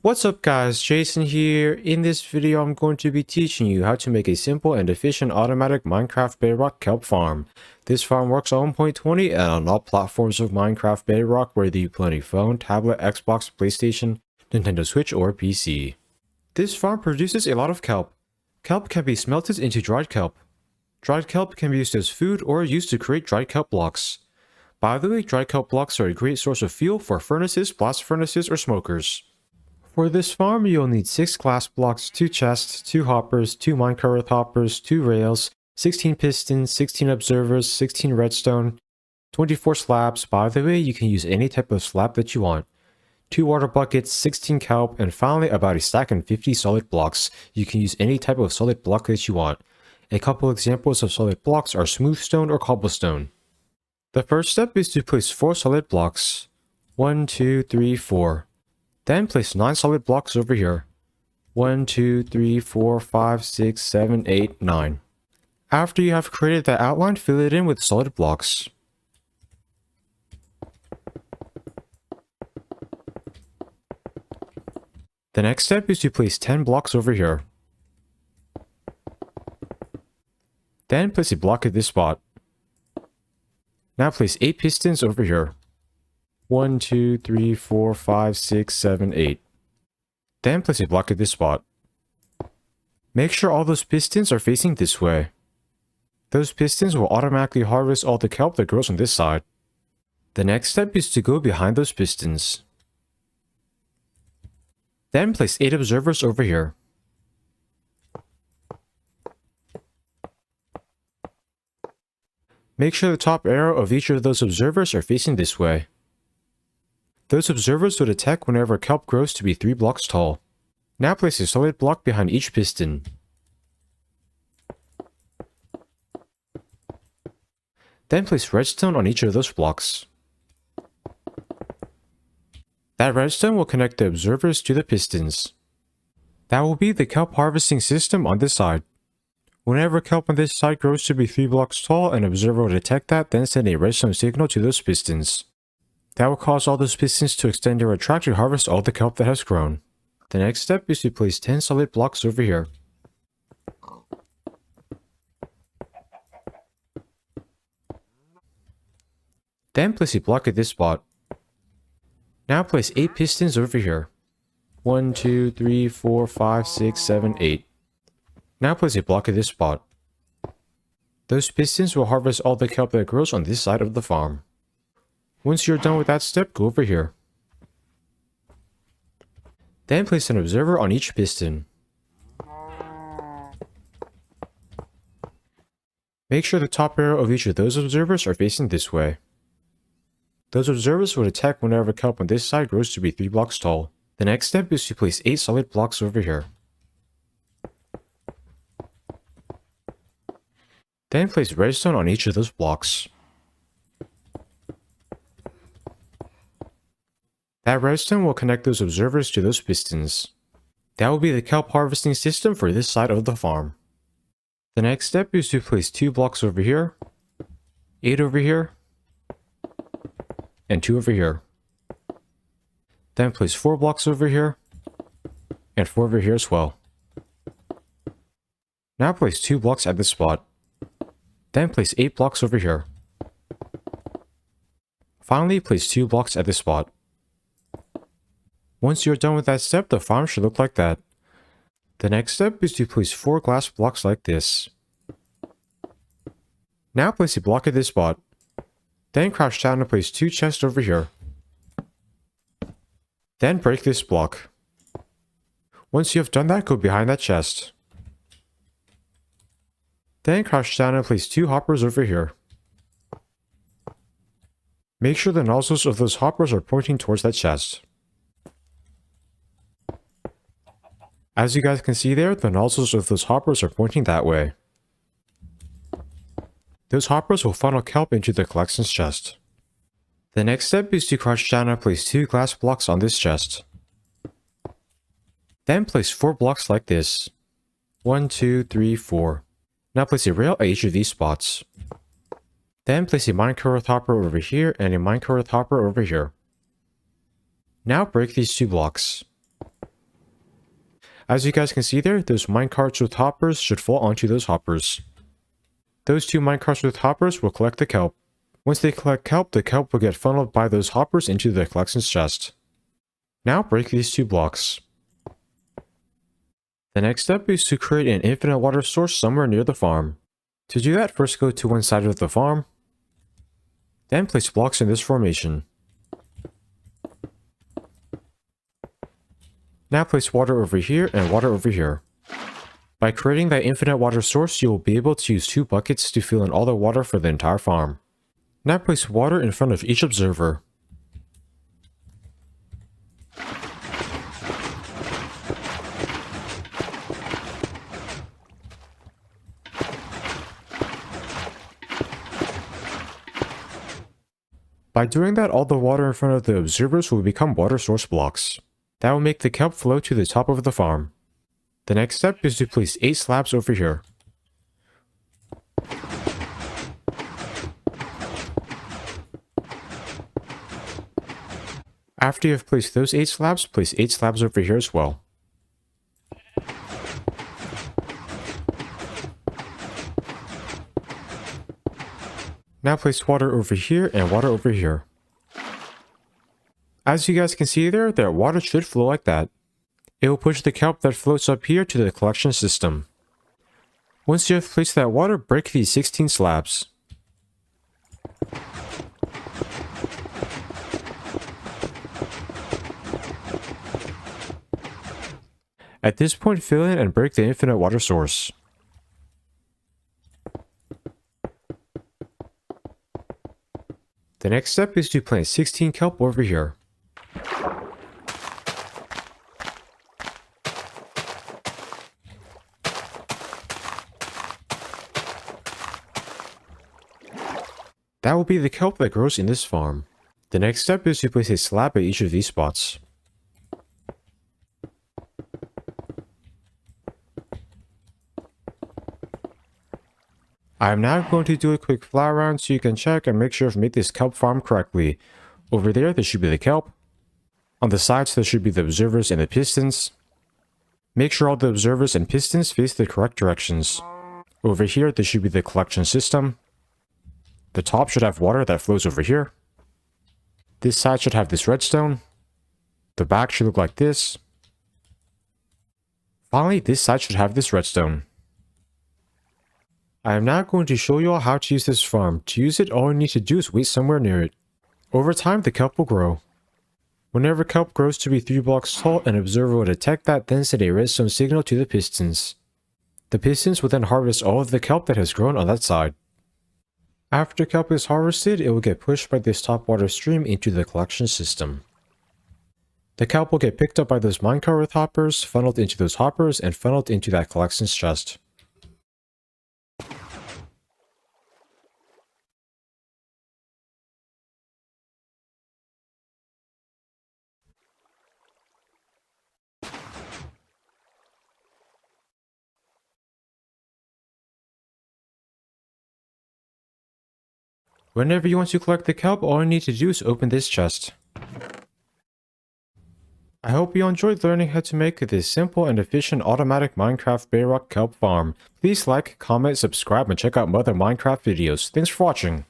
What's up guys, Jason here. In this video I'm going to be teaching you how to make a simple and efficient automatic Minecraft Bedrock kelp farm. This farm works on 1.20 and on all platforms of Minecraft Bedrock, whether you play on a phone, tablet, Xbox, PlayStation, Nintendo Switch, or PC. This farm produces a lot of kelp. Kelp can be smelted into dried kelp. Dried kelp can be used as food or used to create dried kelp blocks. By the way, dried kelp blocks are a great source of fuel for furnaces, blast furnaces, or smokers. For this farm, you'll need 6 glass blocks, 2 chests, 2 hoppers, 2 minecart hoppers, 2 rails, 16 pistons, 16 observers, 16 redstone, 24 slabs. By the way, you can use any type of slab that you want. 2 water buckets, 16 kelp, and finally about a stack and 50 solid blocks. You can use any type of solid block that you want. A couple examples of solid blocks are smooth stone or cobblestone. The first step is to place 4 solid blocks. 1, 2, 3, 4. Then place 9 solid blocks over here. 1, 2, 3, 4, 5, 6, 7, 8, 9. After you have created that outline, fill it in with solid blocks. The next step is to place 10 blocks over here. Then place a block at this spot. Now place 8 pistons over here. 1, 2, 3, 4, 5, 6, 7, 8. Then place a block at this spot. Make sure all those pistons are facing this way. Those pistons will automatically harvest all the kelp that grows on this side. The next step is to go behind those pistons. Then place 8 observers over here. Make sure the top arrow of each of those observers are facing this way. Those observers will detect whenever kelp grows to be 3 blocks tall. Now place a solid block behind each piston. Then place redstone on each of those blocks. That redstone will connect the observers to the pistons. That will be the kelp harvesting system on this side. Whenever kelp on this side grows to be 3 blocks tall, an observer will detect that, then send a redstone signal to those pistons. That will cause all those pistons to extend their track to harvest all the kelp that has grown. The next step is to place 10 solid blocks over here. Then place a block at this spot. Now place 8 pistons over here. 1, 2, 3, 4, 5, 6, 7, 8. Now place a block at this spot. Those pistons will harvest all the kelp that grows on this side of the farm. Once you're done with that step, go over here. Then place an observer on each piston. Make sure the top arrow of each of those observers are facing this way. Those observers will detect whenever kelp on this side grows to be 3 blocks tall. The next step is to place 8 solid blocks over here. Then place redstone on each of those blocks. That redstone will connect those observers to those pistons. That will be the kelp harvesting system for this side of the farm. The next step is to place 2 blocks over here, 8 over here, and 2 over here. Then place 4 blocks over here, and 4 over here as well. Now place 2 blocks at this spot. Then place 8 blocks over here. Finally, place 2 blocks at this spot. Once you're done with that step, the farm should look like that. The next step is to place 4 glass blocks like this. Now place a block at this spot. Then crouch down and place 2 chests over here. Then break this block. Once you have done that, go behind that chest. Then crouch down and place 2 hoppers over here. Make sure the nozzles of those hoppers are pointing towards that chest. As you guys can see there, the nozzles of those hoppers are pointing that way. Those hoppers will funnel kelp into the collections chest. The next step is to crouch down and place 2 glass blocks on this chest. Then place 4 blocks like this. 1, 2, 3, 4. Now place a rail at each of these spots. Then place a minecart hopper over here and a minecart hopper over here. Now break these 2 blocks. As you guys can see there, those minecarts with hoppers should fall onto those hoppers. Those 2 minecarts with hoppers will collect the kelp. Once they collect kelp, the kelp will get funneled by those hoppers into the collections chest. Now break these 2 blocks. The next step is to create an infinite water source somewhere near the farm. To do that, first go to one side of the farm, then place blocks in this formation. Now place water over here and water over here. By creating that infinite water source, you will be able to use 2 buckets to fill in all the water for the entire farm. Now place water in front of each observer. By doing that, all the water in front of the observers will become water source blocks. That will make the kelp flow to the top of the farm. The next step is to place 8 slabs over here. After you have placed those 8 slabs, place 8 slabs over here as well. Now place water over here and water over here. As you guys can see there, that water should flow like that. It will push the kelp that floats up here to the collection system. Once you have placed that water, break these 16 slabs. At this point, fill in and break the infinite water source. The next step is to plant 16 kelp over here. That will be the kelp that grows in this farm. The next step is to place a slab at each of these spots. I am now going to do a quick fly around so you can check and make sure I've made this kelp farm correctly. Over there should be the kelp. On the sides there should be the observers and the pistons. Make sure all the observers and pistons face the correct directions. Over here there should be the collection system. The top should have water that flows over here. This side should have this redstone. The back should look like this. Finally, this side should have this redstone. I am now going to show you all how to use this farm. To use it, all you need to do is wait somewhere near it. Over time, the kelp will grow. Whenever kelp grows to be 3 blocks tall, an observer will detect that, then send a redstone signal to the pistons. The pistons will then harvest all of the kelp that has grown on that side. After kelp is harvested, it will get pushed by this top water stream into the collection system. The kelp will get picked up by those minecart with hoppers, funneled into those hoppers, and funneled into that collections chest. Whenever you want to collect the kelp, all you need to do is open this chest. I hope you enjoyed learning how to make this simple and efficient automatic Minecraft Bedrock kelp farm. Please like, comment, subscribe, and check out my other Minecraft videos. Thanks for watching.